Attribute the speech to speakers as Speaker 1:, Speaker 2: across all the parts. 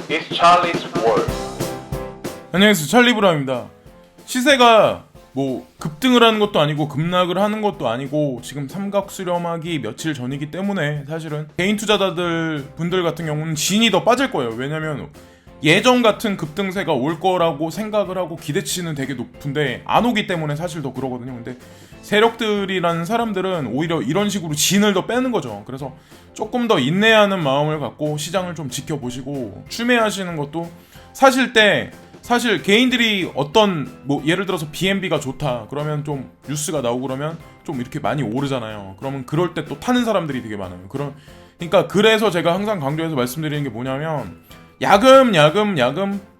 Speaker 1: It's Charlie's World.
Speaker 2: 안녕하세요, 찰리브라입니다. 시세가 뭐 급등을 하는 것도 아니고 급락을 하는 것도 아니고 지금 삼각 수렴하기 며칠 전이기 때문에 사실은 개인 투자자들 분들 같은 경우는 진이 더 빠질 거예요. 왜냐면 예전 같은 급등세가 올 거라고 생각을 하고 기대치는 되게 높은데 안 오기 때문에 사실 더 그러거든요. 근데 세력들이라는 사람들은 오히려 이런 식으로 진을 더 빼는 거죠. 그래서 조금 더 인내하는 마음을 갖고 시장을 좀 지켜보시고 추매하시는 것도 사실 개인들이 어떤 뭐 예를 들어서 BNB가 좋다 그러면 좀 뉴스가 나오고 그러면 좀 이렇게 많이 오르잖아요. 그러면 그럴 때 또 타는 사람들이 되게 많아요. 그러니까 그래서 제가 항상 강조해서 말씀드리는 게 뭐냐면 야금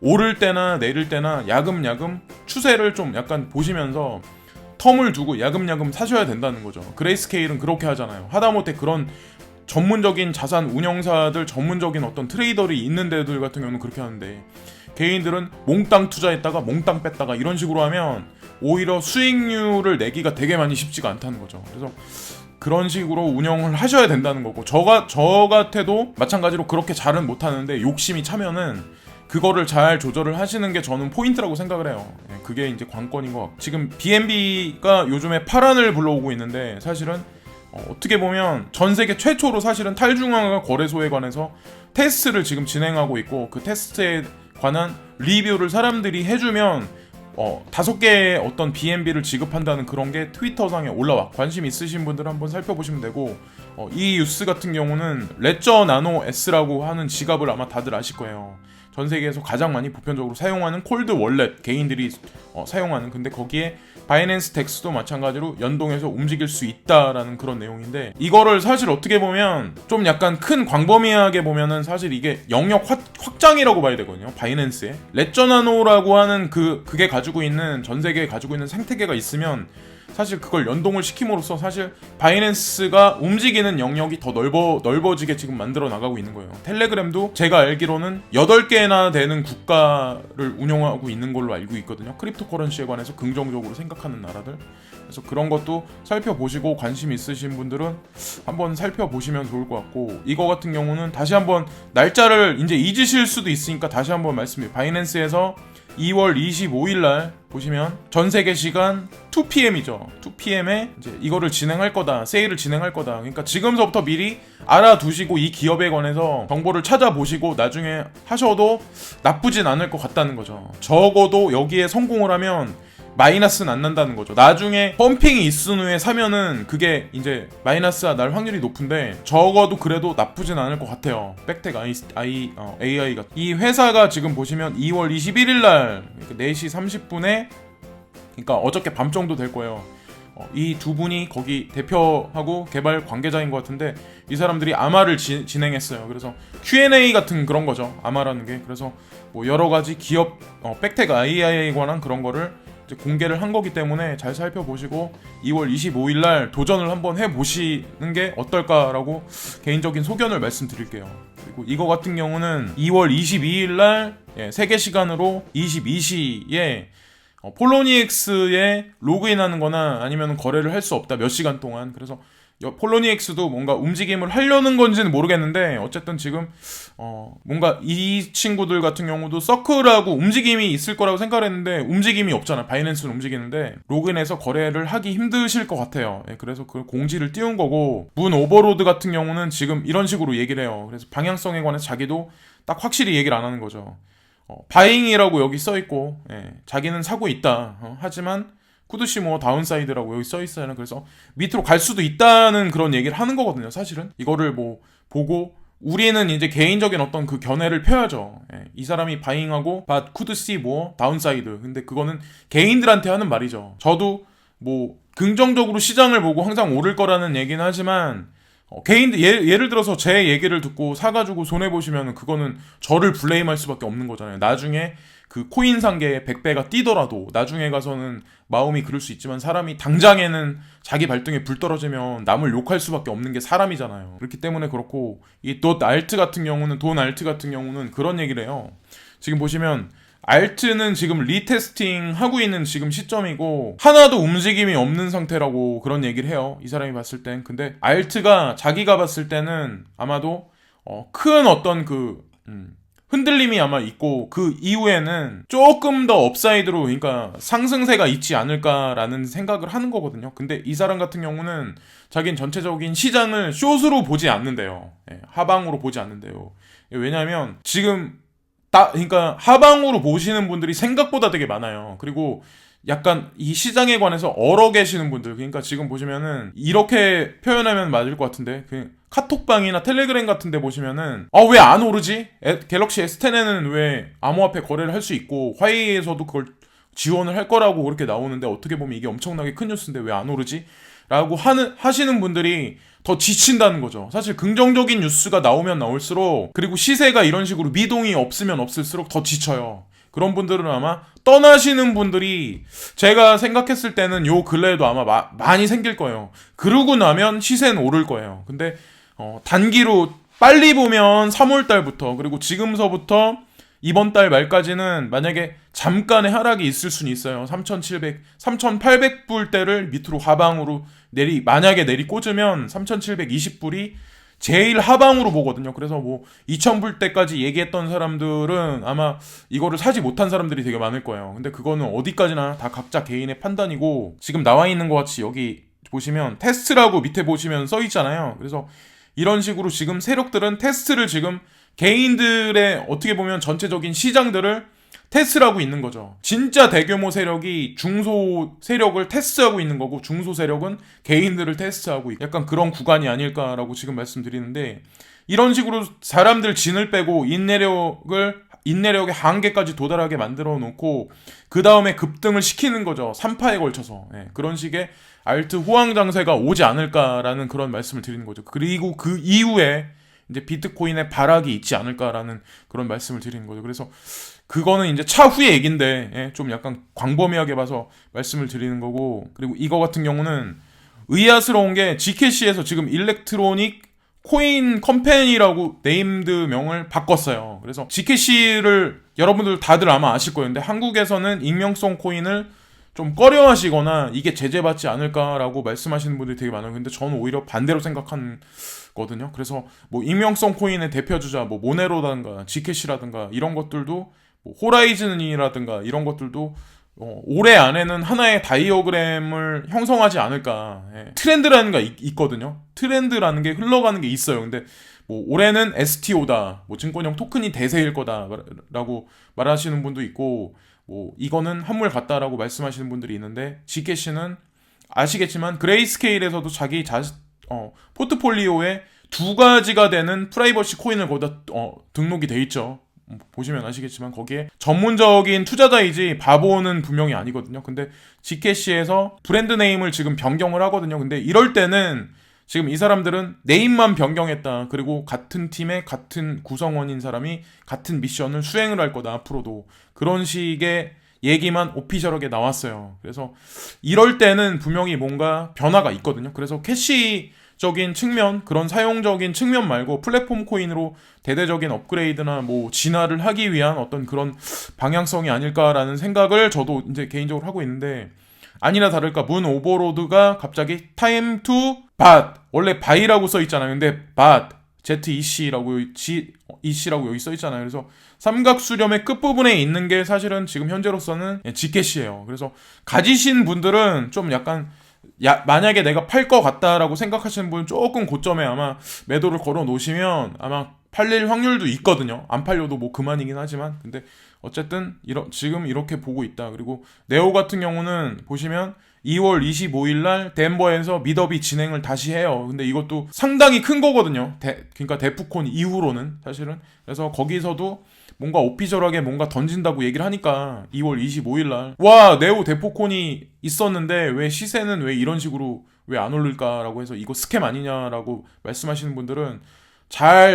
Speaker 2: 오를 때나 내릴 때나 야금 추세를 좀 약간 보시면서 텀을 두고 야금 사셔야 된다는 거죠. 그레이스케일은 그렇게 하잖아요. 하다못해 그런 전문적인 자산 운영사들 전문적인 어떤 트레이더들이 있는 데들 같은 경우는 그렇게 하는데 개인들은 몽땅 투자했다가 몽땅 뺐다가 이런 식으로 하면 오히려 수익률을 내기가 되게 많이 쉽지가 않다는 거죠. 그래서 그런 식으로 운영을 하셔야 된다는 거고 저 같아도 마찬가지로 그렇게 잘은 못하는데 욕심이 차면은 그거를 잘 조절을 하시는 게 저는 포인트라고 생각을 해요. 그게 이제 관건인 것 같고 지금 BNB가 요즘에 파란을 불러오고 있는데 사실은 어떻게 보면 전 세계 최초로 사실은 탈중앙화 거래소에 관해서 테스트를 지금 진행하고 있고 그 테스트에 관한 리뷰를 사람들이 해주면 5개의 어떤 BNB를 지급한다는 그런 게 트위터상에 올라와. 관심 있으신 분들은 한번 살펴보시면 되고 이 뉴스 같은 경우는 레저 나노 S라고 하는 지갑을 아마 다들 아실 거예요. 전 세계에서 가장 많이 보편적으로 사용하는 콜드 월렛 개인들이 사용하는 근데 거기에 바이낸스 덱스도 마찬가지로 연동해서 움직일 수 있다라는 그런 내용인데 이거를 사실 어떻게 보면 좀 약간 큰 광범위하게 보면은 사실 이게 영역 확장이라고 봐야 되거든요. 바이낸스에 레저나노라고 하는 그게 가지고 있는 전 세계에 가지고 있는 생태계가 있으면 사실 그걸 연동을 시킴으로써 사실 바이낸스가 움직이는 영역이 더 넓어지게 지금 만들어 나가고 있는 거예요. 텔레그램도 제가 알기로는 8개나 되는 국가를 운영하고 있는 걸로 알고 있거든요. 크립토 커런시에 관해서 긍정적으로 생각하는 나라들. 그래서 그런 것도 살펴보시고 관심 있으신 분들은 한번 살펴보시면 좋을 것 같고 이거 같은 경우는 다시 한번 날짜를 이제 잊으실 수도 있으니까 다시 한번 말씀드려요. 바이낸스에서 2월 25일 날 보시면 전 세계 시간 2pm이죠. 2pm에 이제 이거를 진행할 거다. 세일을 진행할 거다. 그러니까 지금서부터 미리 알아두시고 이 기업에 관해서 정보를 찾아보시고 나중에 하셔도 나쁘진 않을 것 같다는 거죠. 적어도 여기에 성공을 하면 마이너스는 안 난다는 거죠. 나중에 펌핑이 있은 후에 사면은 그게 이제 마이너스가 날 확률이 높은데 적어도 그래도 나쁘진 않을 것 같아요. 백텍 AI가 이 회사가 지금 보시면 2월 21일 날 4시 30분에 그러니까 어저께 밤 정도 될 거예요. 이 두 분이 거기 대표하고 개발 관계자인 것 같은데 이 사람들이 아마를 진행했어요. 그래서 Q&A 같은 그런 거죠. 아마라는 게 그래서 뭐 여러 가지 기업 백텍 AI에 관한 그런 거를 이제 공개를 한 거기 때문에 잘 살펴보시고 2월 25일 날 도전을 한번 해보시는 게 어떨까라고 개인적인 소견을 말씀드릴게요. 그리고 이거 같은 경우는 2월 22일 날 세계 시간으로 22시에 폴로니엑스에 로그인하는 거나 아니면 거래를 할 수 없다 몇 시간 동안. 그래서 폴로니엑스도 뭔가 움직임을 하려는 건지는 모르겠는데 어쨌든 지금 뭔가 이 친구들 같은 경우도 서클하고 움직임이 있을 거라고 생각했는데 움직임이 없잖아. 바이낸스는 움직이는데 로그인해서 거래를 하기 힘드실 것 같아요. 그래서 그 공지를 띄운 거고 문 오버로드 같은 경우는 지금 이런 식으로 얘기를 해요. 그래서 방향성에 관해서 자기도 딱 확실히 얘기를 안 하는 거죠. 바잉이라고 여기 써있고 자기는 사고 있다. 하지만 쿠드시모 다운사이드라고 여기 써있어요. 그래서 밑으로 갈 수도 있다는 그런 얘기를 하는 거거든요. 사실은 이거를 뭐 보고 우리는 이제 개인적인 어떤 그 견해를 펴야죠. 이 사람이 바잉하고 but could see more downside. 근데 그거는 개인들한테 하는 말이죠. 저도 뭐 긍정적으로 시장을 보고 항상 오를 거라는 얘기는 하지만 개인들 예를 들어서 제 얘기를 듣고 사가지고 손해보시면 그거는 저를 블레임할 수밖에 없는 거잖아요. 나중에 그 코인 상계에 100배가 뛰더라도 나중에 가서는 마음이 그럴 수 있지만 사람이 당장에는 자기 발등에 불 떨어지면 남을 욕할 수밖에 없는 게 사람이잖아요. 그렇기 때문에 그렇고 이 돈 알트 같은 경우는 그런 얘기를 해요. 지금 보시면 알트는 지금 리테스팅 하고 있는 지금 시점이고 하나도 움직임이 없는 상태라고 그런 얘기를 해요. 이 사람이 봤을 땐. 근데 알트가 자기가 봤을 때는 아마도 큰 어떤 그 흔들림이 아마 있고 그 이후에는 조금 더 업사이드로 그러니까 상승세가 있지 않을까라는 생각을 하는 거거든요. 근데 이 사람 같은 경우는 자기는 전체적인 시장을 숏으로 보지 않는데요. 하방으로 보지 않는데요. 왜냐하면 지금 그러니까 하방으로 보시는 분들이 생각보다 되게 많아요. 그리고 약간 이 시장에 관해서 얼어 계시는 분들, 그러니까 지금 보시면은 이렇게 표현하면 맞을 것 같은데 그 카톡방이나 텔레그램 같은 데 보시면은 왜 안 오르지? 갤럭시 S10에는 왜 암호화폐 거래를 할 수 있고 화웨이에서도 그걸 지원을 할 거라고 그렇게 나오는데 어떻게 보면 이게 엄청나게 큰 뉴스인데 왜 안 오르지? 라고 하시는 분들이 더 지친다는 거죠. 사실 긍정적인 뉴스가 나오면 나올수록, 그리고 시세가 이런 식으로 미동이 없으면 없을수록 더 지쳐요. 그런 분들은 아마 떠나시는 분들이 제가 생각했을 때는 요 근래에도 아마 많이 생길 거예요. 그러고 나면 시세는 오를 거예요. 근데 단기로 빨리 보면 3월달부터, 그리고 지금서부터 이번 달 말까지는 만약에 잠깐의 하락이 있을 수는 있어요. 3,700, 3,800불대를 밑으로 하방으로 만약에 꽂으면 3,720불이 제일 하방으로 보거든요. 그래서 뭐 2,000불대까지 얘기했던 사람들은 아마 이거를 사지 못한 사람들이 되게 많을 거예요. 근데 그거는 어디까지나 다 각자 개인의 판단이고, 지금 나와 있는 것 같이 여기 보시면 테스트라고 밑에 보시면 써 있잖아요. 그래서 이런 식으로 지금 세력들은 테스트를 지금 개인들의 어떻게 보면 전체적인 시장들을 테스트하고 있는 거죠. 진짜 대규모 세력이 중소 세력을 테스트하고 있는 거고, 중소 세력은 개인들을 테스트하고 있고, 약간 그런 구간이 아닐까라고 지금 말씀드리는데, 이런 식으로 사람들 진을 빼고 인내력의 한계까지 도달하게 만들어 놓고 그 다음에 급등을 시키는 거죠. 3파에 걸쳐서. 그런 식의 알트 호황 장세가 오지 않을까라는 그런 말씀을 드리는 거죠. 그리고 그 이후에 이제 비트코인의 발악이 있지 않을까라는 그런 말씀을 드리는 거죠. 그래서 그거는 이제 차후의 얘기인데 좀 약간 광범위하게 봐서 말씀을 드리는 거고, 그리고 이거 같은 경우는 의아스러운 게 Gcash에서 지금 일렉트로닉 코인 컴퍼니라고 네임드명을 바꿨어요. 그래서 Gcash를 여러분들 다들 아마 아실 거예요. 근데 한국에서는 익명성 코인을 좀 꺼려하시거나 이게 제재받지 않을까라고 말씀하시는 분들이 되게 많아요. 근데 저는 오히려 반대로 생각하거든요. 그래서 뭐 익명성 코인의 대표주자 뭐 모네로라든가 Gcash라든가 이런 것들도, 뭐 호라이즌이라든가 이런 것들도 올해 안에는 하나의 다이어그램을 형성하지 않을까. 트렌드라는 게 있거든요. 트렌드라는 게 흘러가는 게 있어요. 근데 뭐 올해는 STO다, 뭐 증권형 토큰이 대세일 거다라고 말하시는 분도 있고, 뭐 이거는 한물 같다라고 말씀하시는 분들이 있는데, Gcash는 아시겠지만 그레이스케일에서도 자기 포트폴리오에 2가지가 되는 프라이버시 코인을 거기다 등록이 돼 있죠. 보시면 아시겠지만 거기에 전문적인 투자자이지 바보는 분명히 아니거든요. 근데 Gcash에서 브랜드 네임을 지금 변경을 하거든요. 근데 이럴 때는 지금 이 사람들은 네임만 변경했다, 그리고 같은 팀의 같은 구성원인 사람이 같은 미션을 수행을 할 거다 앞으로도, 그런 식의 얘기만 오피셜하게 나왔어요. 그래서 이럴 때는 분명히 뭔가 변화가 있거든요. 그래서 캐시적인 측면, 그런 사용적인 측면 말고 플랫폼 코인으로 대대적인 업그레이드나 뭐 진화를 하기 위한 어떤 그런 방향성이 아닐까라는 생각을 저도 이제 개인적으로 하고 있는데, 아니나 다를까 문 오버로드가 갑자기 타임 투 밭, 원래 바이라고 써 있잖아요. 근데 밭 ZEC라고 EC라고 여기 써 있잖아요. 그래서 삼각수렴의 끝부분에 있는 게 사실은 지금 현재로서는 Gcash예요. 그래서 가지신 분들은 좀 약간 만약에 내가 팔 것 같다라고 생각하시는 분은 조금 고점에 아마 매도를 걸어 놓으시면 아마 팔릴 확률도 있거든요. 안 팔려도 뭐 그만이긴 하지만, 근데 어쨌든 지금 이렇게 보고 있다. 그리고 네오 같은 경우는 보시면 2월 25일 날 덴버에서 미더비 진행을 다시 해요. 근데 이것도 상당히 큰 거거든요. 그러니까 데프콘 이후로는 사실은. 그래서 거기서도 뭔가 오피셜하게 뭔가 던진다고 얘기를 하니까 2월 25일 날 와, 네오 데프콘이 있었는데 왜 시세는 왜 이런 식으로 왜 안 오를까라고 해서 이거 스캠 아니냐라고 말씀하시는 분들은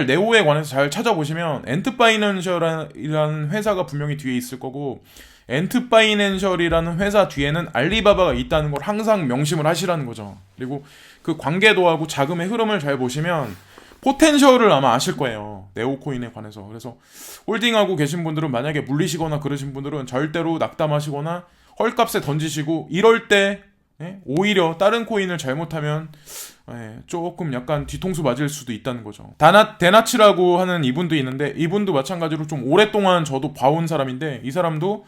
Speaker 2: 네오에 관해서 잘 찾아보시면 엔트파이낸셜이라는 회사가 분명히 뒤에 있을 거고, 엔트파이낸셜이라는 회사 뒤에는 알리바바가 있다는 걸 항상 명심을 하시라는 거죠. 그리고 그 관계도하고 자금의 흐름을 잘 보시면 포텐셜을 아마 아실 거예요. 네오코인에 관해서. 그래서 홀딩하고 계신 분들은 만약에 물리시거나 그러신 분들은 절대로 낙담하시거나 헐값에 던지시고, 이럴 때 오히려 다른 코인을 잘못하면 조금 약간 뒤통수 맞을 수도 있다는 거죠. 데나치라고 하는 이분도 있는데, 이분도 마찬가지로 좀 오랫동안 저도 봐온 사람인데, 이 사람도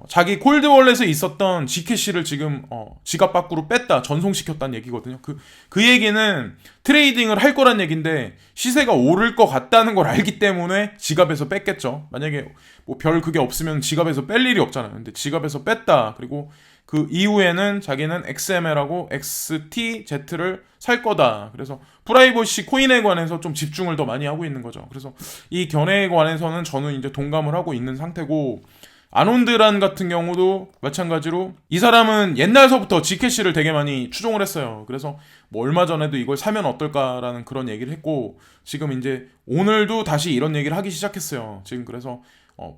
Speaker 2: 자기 콜드월렛에 있었던 G캐시를 지금 지갑 밖으로 뺐다, 전송시켰다는 얘기거든요. 그 얘기는 트레이딩을 할 거란 얘기인데, 시세가 오를 것 같다는 걸 알기 때문에 지갑에서 뺐겠죠. 만약에 뭐 별 그게 없으면 지갑에서 뺄 일이 없잖아요. 근데 지갑에서 뺐다. 그리고 그 이후에는 자기는 XML하고 XTZ를 살 거다. 그래서 프라이버시 코인에 관해서 좀 집중을 더 많이 하고 있는 거죠. 그래서 이 견해에 관해서는 저는 이제 동감을 하고 있는 상태고, 아논드란 같은 경우도 마찬가지로 이 사람은 옛날서부터 G캐시를 되게 많이 추종을 했어요. 그래서 뭐 얼마 전에도 이걸 사면 어떨까라는 그런 얘기를 했고, 지금 이제 오늘도 다시 이런 얘기를 하기 시작했어요. 지금 그래서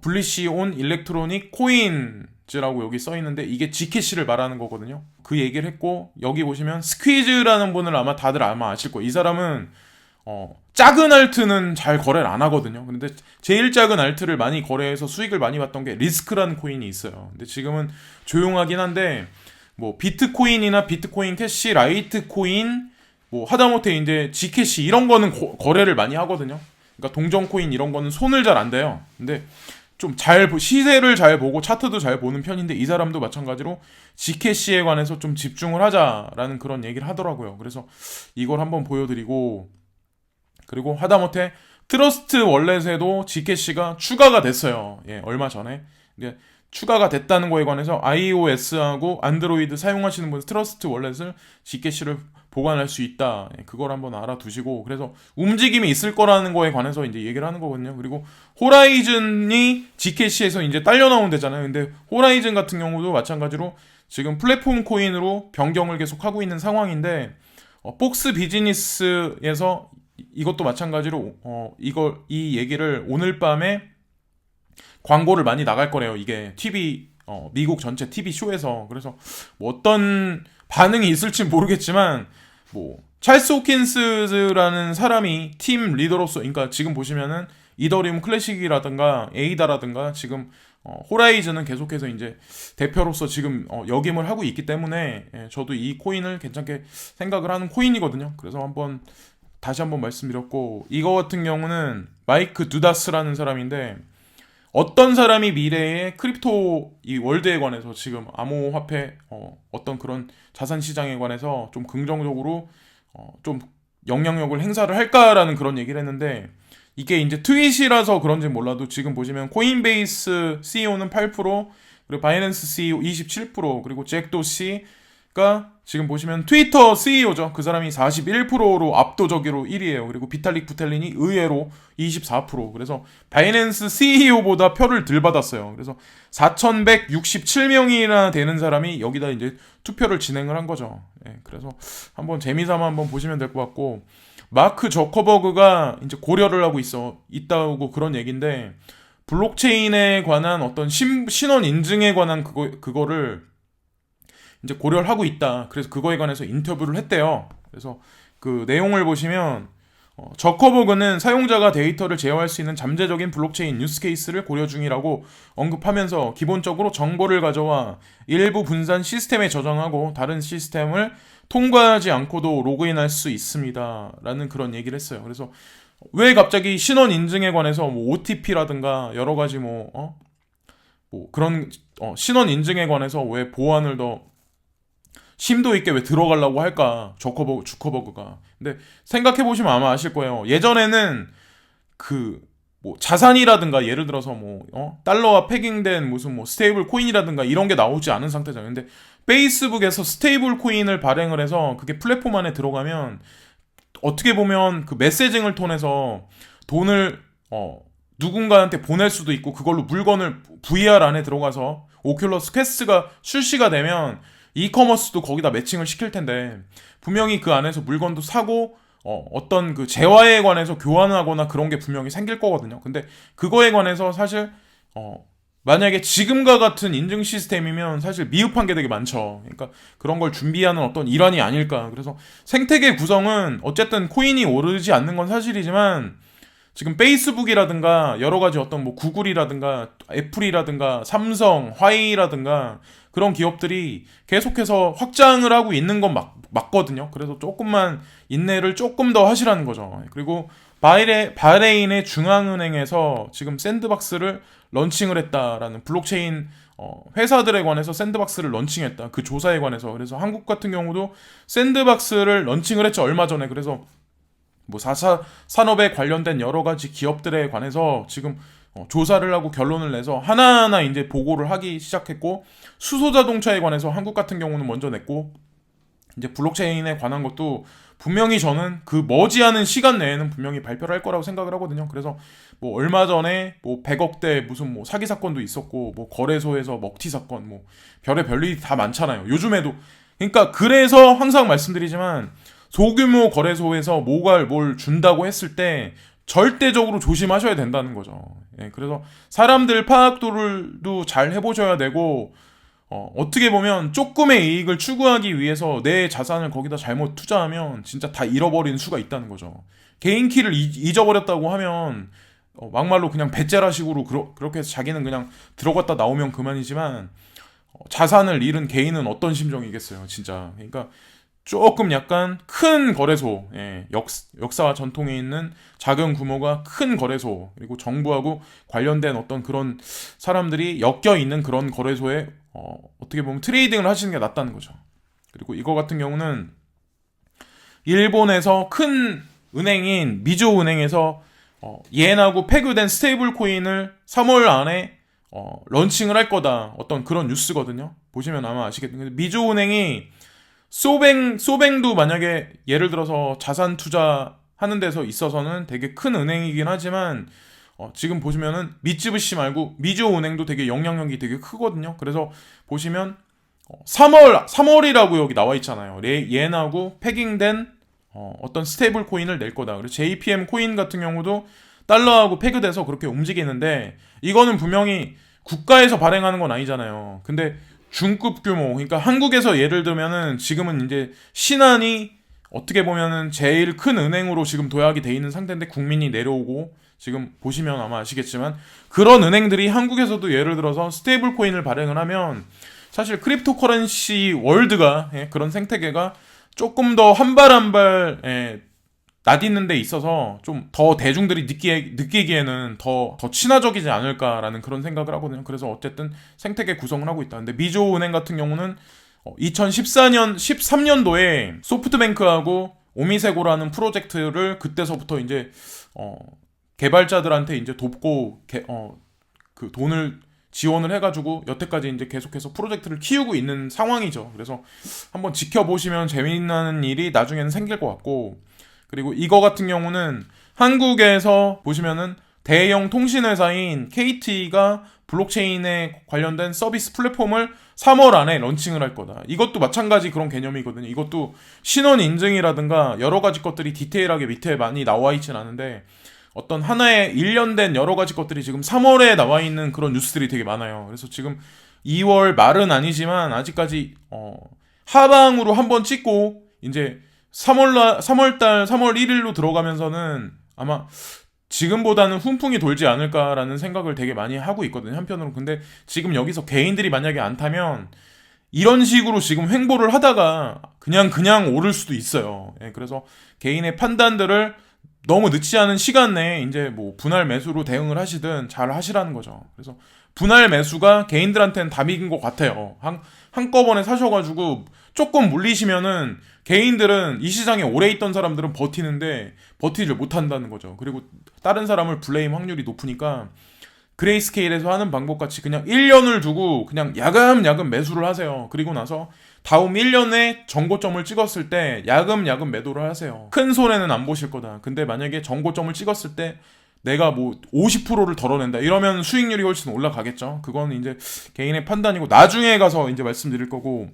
Speaker 2: 블리시 온 일렉트로닉 코인즈라고 여기 써 있는데, 이게 G캐시를 말하는 거거든요. 그 얘기를 했고, 여기 보시면 스퀴즈라는 분을 다들 아실 거예요. 이 사람은 작은 알트는 잘 거래를 안 하거든요. 근데 제일 작은 알트를 많이 거래해서 수익을 많이 봤던 게 리스크라는 코인이 있어요. 근데 지금은 조용하긴 한데, 뭐 비트코인이나 비트코인 캐시, 라이트코인, 뭐 하다못해 이제 G캐시 이런 거는 거래를 많이 하거든요. 그러니까 동전 코인 이런 거는 손을 잘 안 대요. 근데 좀 시세를 잘 보고 차트도 잘 보는 편인데, 이 사람도 마찬가지로 G캐시에 관해서 좀 집중을 하자라는 그런 얘기를 하더라고요. 그래서 이걸 한번 보여드리고, 그리고 하다못해 트러스트 월렛에도 G캐시가 추가가 됐어요. 얼마 전에. 근데 추가가 됐다는 거에 관해서 iOS하고 안드로이드 사용하시는 분은 트러스트 월렛을 G캐시를 보관할 수 있다. 그걸 한번 알아두시고, 그래서 움직임이 있을 거라는 거에 관해서 이제 얘기를 하는 거거든요. 그리고 호라이즌이 G캐시에서 이제 딸려 나온 데잖아요. 근데 호라이즌 같은 경우도 마찬가지로 지금 플랫폼 코인으로 변경을 계속 하고 있는 상황인데, 폭스 비즈니스에서 이것도 마찬가지로 이 얘기를 오늘 밤에 광고를 많이 나갈 거래요. 이게 TV 미국 전체 TV 쇼에서. 그래서 뭐 어떤 반응이 있을지 모르겠지만, 뭐 찰스 호킨스라는 사람이 팀 리더로서, 그러니까 지금 보시면은 이더리움 클래식이라든가 에이다라든가 지금 호라이즌은 계속해서 이제 대표로서 지금 역임을 하고 있기 때문에, 저도 이 코인을 괜찮게 생각을 하는 코인이거든요. 그래서 다시 한번 말씀드렸고, 이거 같은 경우는 마이크 두다스라는 사람인데, 어떤 사람이 미래의 크립토 이 월드에 관해서 지금 암호화폐 어떤 그런 자산 시장에 관해서 좀 긍정적으로 좀 영향력을 행사를 할까라는 그런 얘기를 했는데, 이게 이제 트윗이라서 그런지 몰라도 지금 보시면 코인베이스 CEO는 8%, 그리고 바이낸스 CEO 27%, 그리고 잭 도시가 지금 보시면 트위터 CEO죠. 그 사람이 41%로 압도적으로 1위에요. 그리고 비탈릭 부텔린이 의외로 24%. 그래서 바이낸스 CEO보다 표를 덜 받았어요. 그래서 4,167명이나 되는 사람이 여기다 이제 투표를 진행을 한 거죠. 그래서 한번 재미삼아 한번 보시면 될 것 같고, 마크 저커버그가 이제 고려를 하고 있다고 그런 얘기인데, 블록체인에 관한 어떤 신원 인증에 관한 그거를 이제 고려를 하고 있다. 그래서 그거에 관해서 인터뷰를 했대요. 그래서 그 내용을 보시면 저커버그는 사용자가 데이터를 제어할 수 있는 잠재적인 블록체인 뉴스 케이스를 고려 중이라고 언급하면서, 기본적으로 정보를 가져와 일부 분산 시스템에 저장하고 다른 시스템을 통과하지 않고도 로그인할 수 있습니다. 라는 그런 얘기를 했어요. 그래서 왜 갑자기 신원 인증에 관해서 뭐 OTP라든가 여러 가지 뭐 그런 신원 인증에 관해서 왜 보안을 더 심도 있게 왜 들어가려고 할까? 주커버그가. 근데 생각해보시면 아마 아실 거예요. 예전에는 뭐 자산이라든가 예를 들어서 달러와 패깅된 무슨 스테이블 코인이라든가 이런 게 나오지 않은 상태잖아요. 근데 페이스북에서 스테이블 코인을 발행을 해서 그게 플랫폼 안에 들어가면, 어떻게 보면 그 메시징을 통해서 돈을 누군가한테 보낼 수도 있고, 그걸로 물건을 VR 안에 들어가서 오큘러스 퀘스트가 출시가 되면 이커머스도 거기다 매칭을 시킬 텐데, 분명히 그 안에서 물건도 사고 어떤 그 재화에 관해서 교환하거나 그런 게 분명히 생길 거거든요. 근데 그거에 관해서 사실 만약에 지금과 같은 인증 시스템이면 사실 미흡한 게 되게 많죠. 그러니까 그런 걸 준비하는 어떤 일환이 아닐까. 그래서 생태계 구성은 어쨌든 코인이 오르지 않는 건 사실이지만, 지금 페이스북이라든가 여러 가지 어떤 구글이라든가 애플이라든가 삼성, 화웨이라든가 그런 기업들이 계속해서 확장을 하고 있는 건 맞거든요. 그래서 조금만 인내를 조금 더 하시라는 거죠. 그리고 바레인의 중앙은행에서 지금 샌드박스를 런칭을 했다라는 블록체인 회사들에 관해서 샌드박스를 런칭했다. 그 조사에 관해서. 그래서 한국 같은 경우도 샌드박스를 런칭을 했죠. 얼마 전에. 그래서 뭐 4차 산업에 관련된 여러 가지 기업들에 관해서 지금 조사를 하고 결론을 내서 하나하나 이제 보고를 하기 시작했고, 수소자동차에 관해서 한국 같은 경우는 먼저 냈고, 이제 블록체인에 관한 것도 분명히 저는 그 머지않은 시간 내에는 분명히 발표를 할 거라고 생각을 하거든요. 그래서 뭐 얼마 전에 뭐 100억대 무슨 뭐 사기 사건도 있었고, 뭐 거래소에서 먹튀 사건, 뭐 별의별일이 다 많잖아요. 요즘에도. 그러니까 그래서 항상 말씀드리지만, 소규모 거래소에서 뭘 준다고 했을 때 절대적으로 조심하셔야 된다는 거죠. 예, 그래서 사람들 파악도를도 잘 해보셔야 되고, 어떻게 보면 조금의 이익을 추구하기 위해서 내 자산을 거기다 잘못 투자하면 진짜 다 잃어버리는 수가 있다는 거죠. 개인 키를 잊어버렸다고 하면 막말로 그냥 배째라식으로 그렇게 해서 자기는 그냥 들어갔다 나오면 그만이지만, 자산을 잃은 개인은 어떤 심정이겠어요, 진짜. 그러니까 조금 약간 큰 거래소, 예, 역사와 전통이 있는 작은 규모가 큰 거래소, 그리고 정부하고 관련된 어떤 그런 사람들이 엮여 있는 그런 거래소에 어떻게 보면 트레이딩을 하시는 게 낫다는 거죠. 그리고 이거 같은 경우는 일본에서 큰 은행인 미조은행에서 이엔하고 pegg된 스테이블 코인을 3월 안에 런칭을 할 거다, 어떤 그런 뉴스거든요. 보시면 아마 아시겠는데, 미조은행이 소뱅도 만약에 예를 들어서 자산 투자하는 데서 있어서는 되게 큰 은행이긴 하지만, 지금 보시면은 미쯔부시 말고 미조은행도 되게 영향력이 되게 크거든요. 그래서 보시면 3월이라고 여기 나와 있잖아요. 얘하고 패깅된 어떤 스테이블 코인을 낼 거다. 그리고 JPM 코인 같은 경우도 달러하고 패그돼서 그렇게 움직이는데, 이거는 분명히 국가에서 발행하는 건 아니잖아요. 근데 중급 규모, 그러니까 한국에서 예를 들면은 지금은 이제 신한이 어떻게 보면은 제일 큰 은행으로 지금 도약이 돼 있는 상태인데, 국민이 내려오고, 지금 보시면 아마 아시겠지만 그런 은행들이 한국에서도 예를 들어서 스테이블 코인을 발행을 하면, 사실 크립토 커런시 월드가, 그런 생태계가 조금 더 한 발 한 발 낯있는 데 있어서 좀 더 대중들이 느끼기에는 더 친화적이지 않을까라는 그런 생각을 하거든요. 그래서 어쨌든 생태계 구성을 하고 있다. 근데 미조은행 같은 경우는 13년도에 소프트뱅크하고 오미세고라는 프로젝트를 그때서부터 이제 개발자들한테 이제 돕고 그 돈을 지원을 해가지고 여태까지 이제 계속해서 프로젝트를 키우고 있는 상황이죠. 그래서 한번 지켜보시면 재미있는 일이 나중에는 생길 것 같고, 그리고 이거 같은 경우는 한국에서 보시면은 대형 통신회사인 KT가 블록체인에 관련된 서비스 플랫폼을 3월 안에 런칭을 할 거다. 이것도 마찬가지 그런 개념이거든요. 이것도 신원 인증이라든가 여러 가지 것들이 디테일하게 밑에 많이 나와 있진 않은데, 어떤 하나의 일련된 여러 가지 것들이 지금 3월에 나와 있는 그런 뉴스들이 되게 많아요. 그래서 지금 2월 말은 아니지만 아직까지 하방으로 한번 찍고 이제 3월 1일로 들어가면서는 아마 지금보다는 훈풍이 돌지 않을까라는 생각을 되게 많이 하고 있거든요, 한편으로. 근데 지금 여기서 개인들이 만약에 안 타면 이런 식으로 지금 횡보를 하다가 그냥 오를 수도 있어요. 그래서 개인의 판단들을 너무 늦지 않은 시간 내에 이제 뭐 분할 매수로 대응을 하시든 잘 하시라는 거죠. 그래서 분할 매수가 개인들한테는 답인 것 같아요. 한꺼번에 사셔가지고 조금 물리시면은 개인들은, 이 시장에 오래 있던 사람들은 버티는데 버티질 못한다는 거죠. 그리고 다른 사람을 블레임 확률이 높으니까 그레이스케일에서 하는 방법 같이 그냥 1년을 두고 그냥 야금야금 매수를 하세요. 그리고 나서 다음 1년에 정고점을 찍었을 때 야금야금 매도를 하세요. 큰 손해는 안 보실 거다. 근데 만약에 정고점을 찍었을 때 내가 뭐 50%를 덜어낸다 이러면 수익률이 훨씬 올라가겠죠. 그건 이제 개인의 판단이고 나중에 가서 이제 말씀드릴 거고,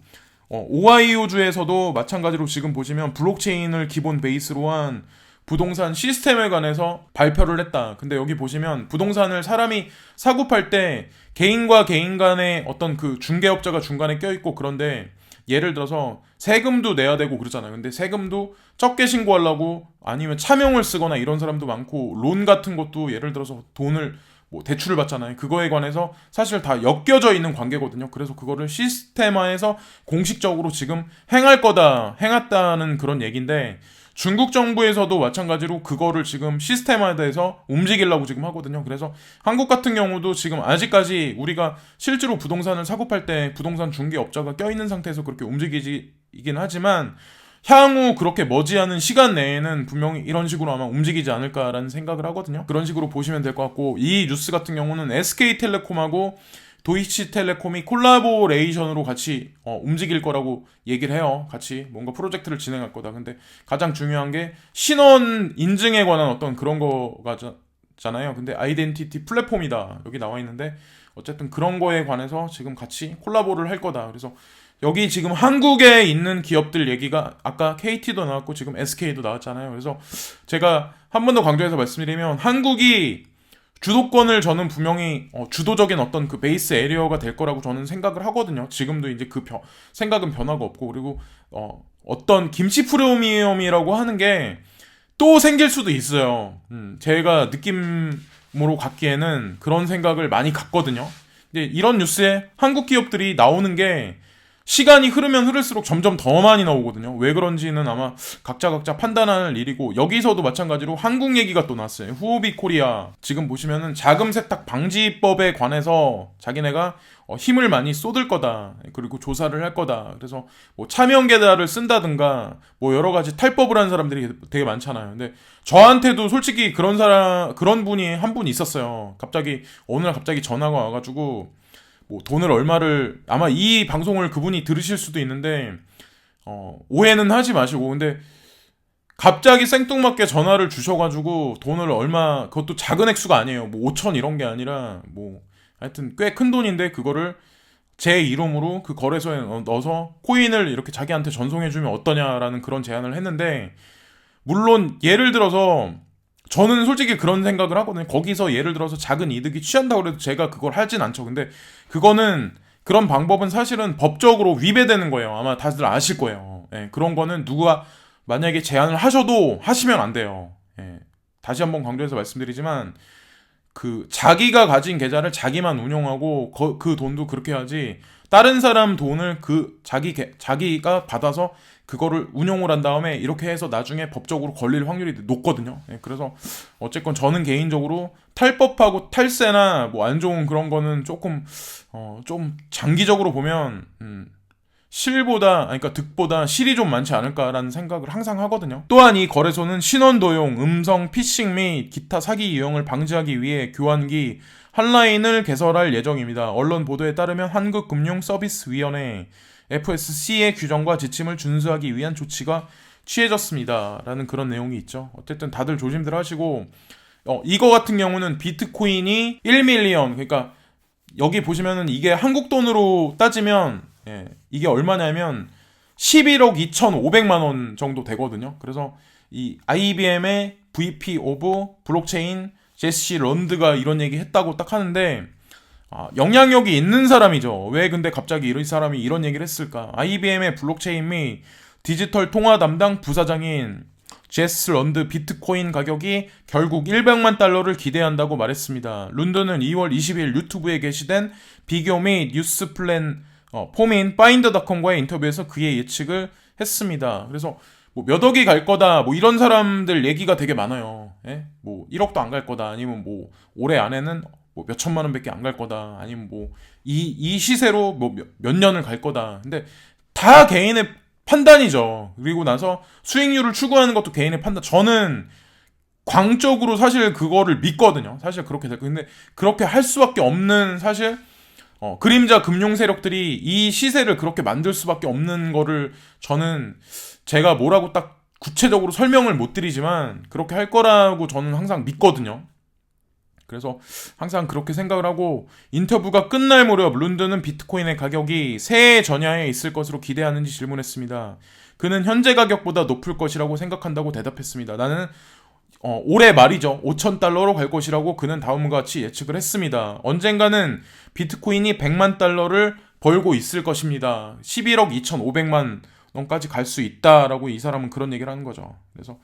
Speaker 2: 오하이오주에서도 마찬가지로 지금 보시면 블록체인을 기본 베이스로 한 부동산 시스템에 관해서 발표를 했다. 근데 여기 보시면 부동산을 사람이 사고 팔 때 개인과 개인 간의 어떤 그 중개업자가 중간에 껴있고, 그런데 예를 들어서 세금도 내야 되고 그러잖아요. 근데 세금도 적게 신고하려고 아니면 차명을 쓰거나 이런 사람도 많고, 론 같은 것도 예를 들어서 돈을 뭐 대출을 받잖아요. 그거에 관해서 사실 다 엮여져 있는 관계거든요. 그래서 그거를 시스템화해서 공식적으로 지금 행했다는 그런 얘기인데, 중국 정부에서도 마찬가지로 그거를 지금 시스템화돼서 움직이려고 지금 하거든요. 그래서 한국 같은 경우도 지금 아직까지 우리가 실제로 부동산을 사고 팔 때 부동산 중개업자가 껴있는 상태에서 그렇게 움직이긴 하지만, 향후 그렇게 머지않은 시간 내에는 분명히 이런 식으로 아마 움직이지 않을까라는 생각을 하거든요. 그런 식으로 보시면 될 것 같고, 이 뉴스 같은 경우는 SK텔레콤하고 도이치텔레콤이 콜라보레이션으로 같이 움직일 거라고 얘기를 해요. 같이 뭔가 프로젝트를 진행할 거다. 근데 가장 중요한 게 신원 인증에 관한 어떤 그런 거잖아요. 근데 아이덴티티 플랫폼이다 여기 나와 있는데, 어쨌든 그런 거에 관해서 지금 같이 콜라보를 할 거다. 그래서 여기 지금 한국에 있는 기업들 얘기가 아까 KT도 나왔고 지금 SK도 나왔잖아요. 그래서 제가 한 번 더 강조해서 말씀드리면, 한국이 주도권을 저는 분명히 주도적인 어떤 그 베이스 에리어가 될 거라고 저는 생각을 하거든요. 지금도 이제 그 생각은 변화가 없고, 그리고 어떤 김치 프리미엄이라고 하는 게 또 생길 수도 있어요. 제가 느낌으로 갖기에는 그런 생각을 많이 갖거든요. 근데 이런 뉴스에 한국 기업들이 나오는 게 시간이 흐르면 흐를수록 점점 더 많이 나오거든요. 왜 그런지는 아마 각자 판단할 일이고, 여기서도 마찬가지로 한국 얘기가 또 나왔어요. 후오비 코리아 지금 보시면은 자금 세탁 방지법에 관해서 자기네가 힘을 많이 쏟을 거다, 그리고 조사를 할 거다. 그래서 뭐 차명 계좌를 쓴다든가 뭐 여러 가지 탈법을 하는 사람들이 되게 많잖아요. 근데 저한테도 솔직히 그런 분이 한 분 있었어요. 어느 날 갑자기 전화가 와가지고, 뭐 돈을 얼마를, 아마 이 방송을 그분이 들으실 수도 있는데 오해는 하지 마시고, 근데 갑자기 생뚱맞게 전화를 주셔가지고 돈을 얼마, 그것도 작은 액수가 아니에요. 뭐 5천 이런 게 아니라 뭐 하여튼 꽤 큰 돈인데, 그거를 제 이름으로 그 거래소에 넣어서 코인을 이렇게 자기한테 전송해주면 어떠냐라는 그런 제안을 했는데, 물론 예를 들어서 저는 솔직히 그런 생각을 하거든요. 거기서 예를 들어서 작은 이득이 취한다고 해도 제가 그걸 하진 않죠. 근데 그런 방법은 사실은 법적으로 위배되는 거예요. 아마 다들 아실 거예요. 예, 그런 거는 누가 만약에 제안을 하셔도 하시면 안 돼요. 예, 다시 한번 강조해서 말씀드리지만, 그 자기가 가진 계좌를 자기만 운용하고 그 돈도 그렇게 하지, 다른 사람 돈을 자기가 받아서 그거를 운용을 한 다음에 이렇게 해서 나중에 법적으로 걸릴 확률이 높거든요. 예, 그래서 어쨌건 저는 개인적으로 탈법하고 탈세나 뭐 안 좋은 그런 거는 조금 좀 장기적으로 보면 그러니까 득보다 실이 좀 많지 않을까라는 생각을 항상 하거든요. 또한 이 거래소는 신원 도용, 음성 피싱 및 기타 사기 유형을 방지하기 위해 교환기 한라인을 개설할 예정입니다. 언론 보도에 따르면 한국금융서비스위원회 FSC의 규정과 지침을 준수하기 위한 조치가 취해졌습니다. 라는 그런 내용이 있죠. 어쨌든 다들 조심들 하시고, 이거 같은 경우는 비트코인이 1밀리언, 그러니까 여기 보시면은 이게 한국 돈으로 따지면 이게 얼마냐면 11억 2,500만 원 정도 되거든요. 그래서 이 IBM의 VP 오브 블록체인 제시 런드가 이런 얘기 했다고 딱 하는데, 영향력이 있는 사람이죠. 왜 근데 갑자기 이런 사람이 이런 얘기를 했을까? IBM의 블록체인 및 디지털 통화 담당 부사장인 제스 런드 비트코인 가격이 결국 100만 달러를 기대한다고 말했습니다. 런드는 2월 20일 유튜브에 게시된 비교 및 뉴스 플랜 폼인 파인더닷컴과의 인터뷰에서 그의 예측을 했습니다. 그래서 뭐 몇 억이 갈 거다, 뭐 이런 사람들 얘기가 되게 많아요. 예? 뭐 1억도 안 갈 거다, 아니면 뭐 올해 안에는 뭐 몇 천만 원밖에 안 갈 거다, 아니면 뭐 이 시세로 뭐 몇 년을 갈 거다. 근데 다 개인의 판단이죠. 그리고 나서 수익률을 추구하는 것도 개인의 판단. 저는 광적으로 사실 그거를 믿거든요. 사실 그렇게 될 거. 근데 그렇게 할 수밖에 없는, 사실 그림자 금융 세력들이 이 시세를 그렇게 만들 수밖에 없는 거를, 저는 제가 뭐라고 딱 구체적으로 설명을 못 드리지만 그렇게 할 거라고 저는 항상 믿거든요. 그래서 항상 그렇게 생각을 하고, 인터뷰가 끝날 무렵 룬드는 비트코인의 가격이 새해 전야에 있을 것으로 기대하는지 질문했습니다. 그는 현재 가격보다 높을 것이라고 생각한다고 대답했습니다. 나는 올해 말이죠, 5,000달러로 갈 것이라고 그는 다음과 같이 예측을 했습니다. 언젠가는 비트코인이 100만 달러를 벌고 있을 것입니다. 11억 2,500만 원까지 갈 수 있다라고 이 사람은 그런 얘기를 하는 거죠. 그래서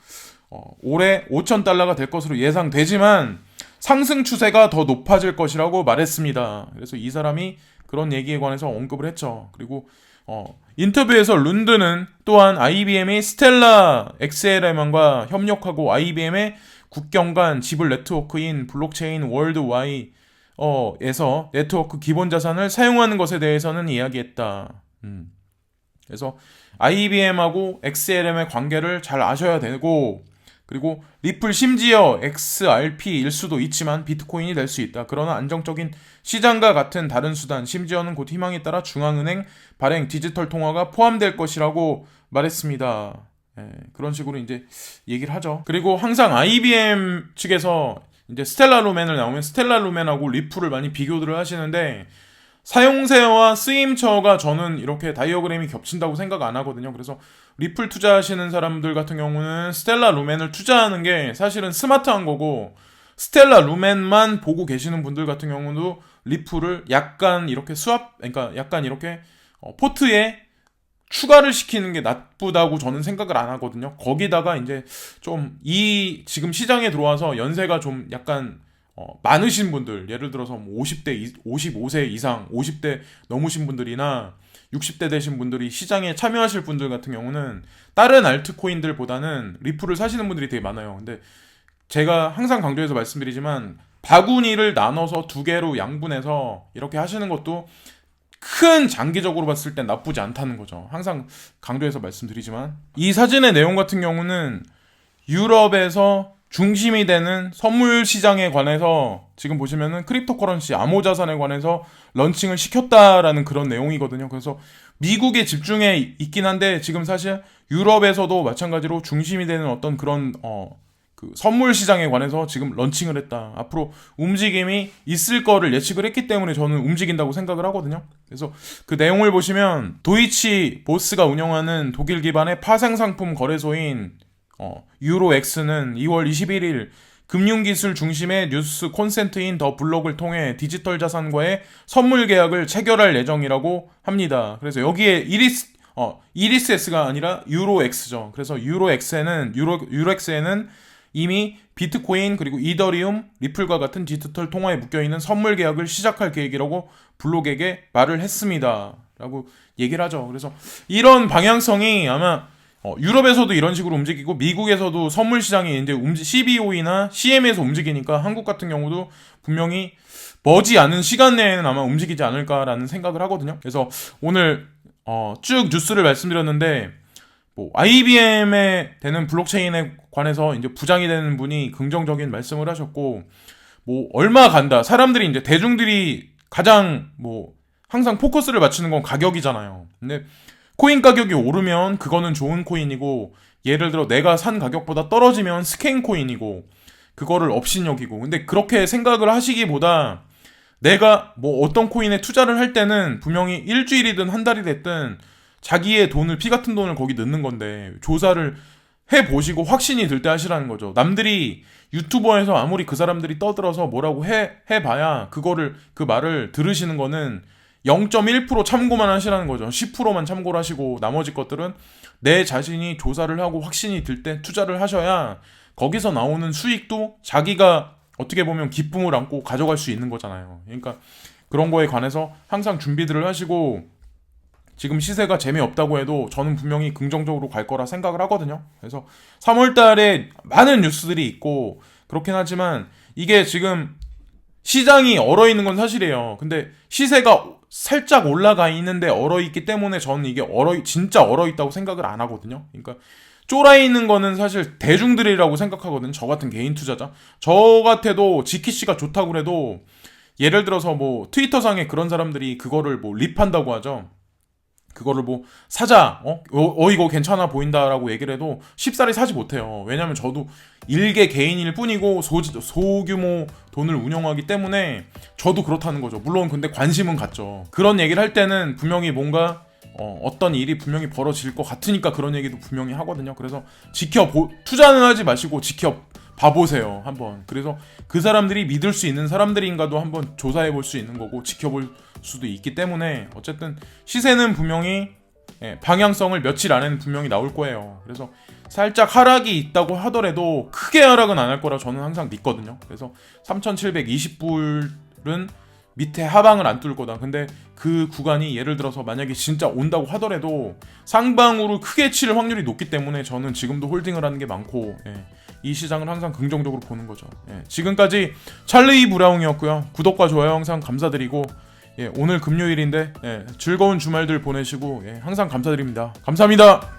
Speaker 2: 올해 5,000달러가 될 것으로 예상되지만, 상승 추세가 더 높아질 것이라고 말했습니다. 그래서 이 사람이 그런 얘기에 관해서 언급을 했죠. 그리고 인터뷰에서 룬드는 또한 IBM이 스텔라 XLM과 협력하고 IBM의 국경 간 지불 네트워크인 블록체인 월드와이에서 네트워크 기본 자산을 사용하는 것에 대해서는 이야기했다. 그래서 IBM하고 XLM의 관계를 잘 아셔야 되고, 그리고 리플 심지어 XRP일 수도 있지만 비트코인이 될 수 있다. 그러나 안정적인 시장과 같은 다른 수단, 심지어는 곧 희망에 따라 중앙은행 발행 디지털 통화가 포함될 것이라고 말했습니다. 그런 식으로 이제 얘기를 하죠. 그리고 항상 IBM 측에서 이제 스텔라 루멘을 나오면 스텔라 루멘하고 리플을 많이 비교들을 하시는데, 사용세와 쓰임처가 저는 이렇게 다이어그램이 겹친다고 생각 안 하거든요. 그래서 리플 투자하시는 사람들 같은 경우는 스텔라 루멘을 투자하는 게 사실은 스마트한 거고, 스텔라 루멘만 보고 계시는 분들 같은 경우도 리플을 약간 이렇게 그러니까 약간 이렇게 포트에 추가를 시키는 게 나쁘다고 저는 생각을 안 하거든요. 거기다가 이제 좀 지금 시장에 들어와서 연세가 좀 약간 많으신 분들, 예를 들어서 뭐 50대, 55세 이상, 50대 넘으신 분들이나 60대 되신 분들이 시장에 참여하실 분들 같은 경우는 다른 알트코인들보다는 리플을 사시는 분들이 되게 많아요. 근데 제가 항상 강조해서 말씀드리지만 바구니를 나눠서 두 개로 양분해서 이렇게 하시는 것도 큰 장기적으로 봤을 땐 나쁘지 않다는 거죠. 항상 강조해서 말씀드리지만 이 사진의 내용 같은 경우는 유럽에서 중심이 되는 선물 시장에 관해서 지금 보시면은 크립토커런시 암호자산에 관해서 런칭을 시켰다라는 그런 내용이거든요. 그래서 미국에 집중해 있긴 한데 지금 사실 유럽에서도 마찬가지로 중심이 되는 어떤 그런 그 선물 시장에 관해서 지금 런칭을 했다. 앞으로 움직임이 있을 거를 예측을 했기 때문에 저는 움직인다고 생각을 하거든요. 그래서 그 내용을 보시면 도이치 보스가 운영하는 독일 기반의 파생상품 거래소인 유로엑스는 2월 21일 금융기술 중심의 뉴스 콘센트인 더 블록을 통해 디지털 자산과의 선물 계약을 체결할 예정이라고 합니다. 그래서 여기에 이리스S가 아니라 유로엑스죠. 그래서 유로엑스에는 이미 비트코인 그리고 이더리움, 리플과 같은 디지털 통화에 묶여있는 선물 계약을 시작할 계획이라고 블록에게 말을 했습니다. 라고 얘기를 하죠. 그래서 이런 방향성이 아마 유럽에서도 이런 식으로 움직이고 미국에서도 선물 시장이 이제 CBOE나 CM에서 움직이니까 한국 같은 경우도 분명히 머지 않은 시간 내에는 아마 움직이지 않을까라는 생각을 하거든요. 그래서 오늘 쭉 뉴스를 말씀드렸는데 뭐 IBM에 되는 블록체인에 관해서 이제 부장이 되는 분이 긍정적인 말씀을 하셨고, 뭐 얼마 간다. 사람들이 이제 대중들이 가장 뭐 항상 포커스를 맞추는 건 가격이잖아요. 근데 코인 가격이 오르면 그거는 좋은 코인이고, 예를 들어 내가 산 가격보다 떨어지면 스캔 코인이고, 그거를 업신여기고. 근데 그렇게 생각을 하시기보다 내가 뭐 어떤 코인에 투자를 할 때는 분명히 일주일이든 한 달이 됐든 자기의 돈을, 피 같은 돈을 거기 넣는 건데 조사를 해보시고 확신이 들 때 하시라는 거죠. 남들이 유튜버에서 아무리 그 사람들이 떠들어서 뭐라고 해봐야 그 말을 들으시는 거는 0.1% 참고만 하시라는 거죠. 10%만 참고를 하시고 나머지 것들은 내 자신이 조사를 하고 확신이 들 때 투자를 하셔야 거기서 나오는 수익도 자기가 어떻게 보면 기쁨을 안고 가져갈 수 있는 거잖아요. 그러니까 그런 거에 관해서 항상 준비들을 하시고, 지금 시세가 재미없다고 해도 저는 분명히 긍정적으로 갈 거라 생각을 하거든요. 그래서 3월 달에 많은 뉴스들이 있고 그렇긴 하지만 이게 지금 시장이 얼어있는 건 사실이에요. 근데 시세가 살짝 올라가 있는데 얼어있기 때문에 저는 이게 진짜 얼어있다고 생각을 안 하거든요. 그러니까 쫄아있는 거는 사실 대중들이라고 생각하거든요. 저 같은 개인 투자자. 저 같아도 지키씨가 좋다고 그래도 예를 들어서 뭐 트위터상에 그런 사람들이 그거를 뭐 립한다고 하죠. 그거를 뭐 사자, 이거 괜찮아 보인다라고 얘기를 해도 쉽사리 사지 못해요. 왜냐면 저도 일개 개인일 뿐이고 소규모 돈을 운영하기 때문에 저도 그렇다는 거죠. 물론 근데 관심은 갖죠. 그런 얘기를 할 때는 분명히 뭔가 어떤 일이 분명히 벌어질 것 같으니까 그런 얘기도 분명히 하거든요. 그래서 투자는 하지 마시고 봐보세요, 한번. 그래서 그 사람들이 믿을 수 있는 사람들인가도 한번 조사해 볼 수 있는 거고 지켜볼 수도 있기 때문에 어쨌든 시세는 분명히 방향성을 며칠 안에는 분명히 나올 거예요. 그래서 살짝 하락이 있다고 하더라도 크게 하락은 안 할 거라 저는 항상 믿거든요. 그래서 3,720불은 밑에 하방을 안 뚫을 거다. 근데 그 구간이 예를 들어서 만약에 진짜 온다고 하더라도 상방으로 크게 칠 확률이 높기 때문에 저는 지금도 홀딩을 하는 게 많고, 이 시장을 항상 긍정적으로 보는 거죠. 지금까지 찰리 브라운이었고요. 구독과 좋아요 항상 감사드리고, 오늘 금요일인데 즐거운 주말들 보내시고 항상 감사드립니다. 감사합니다.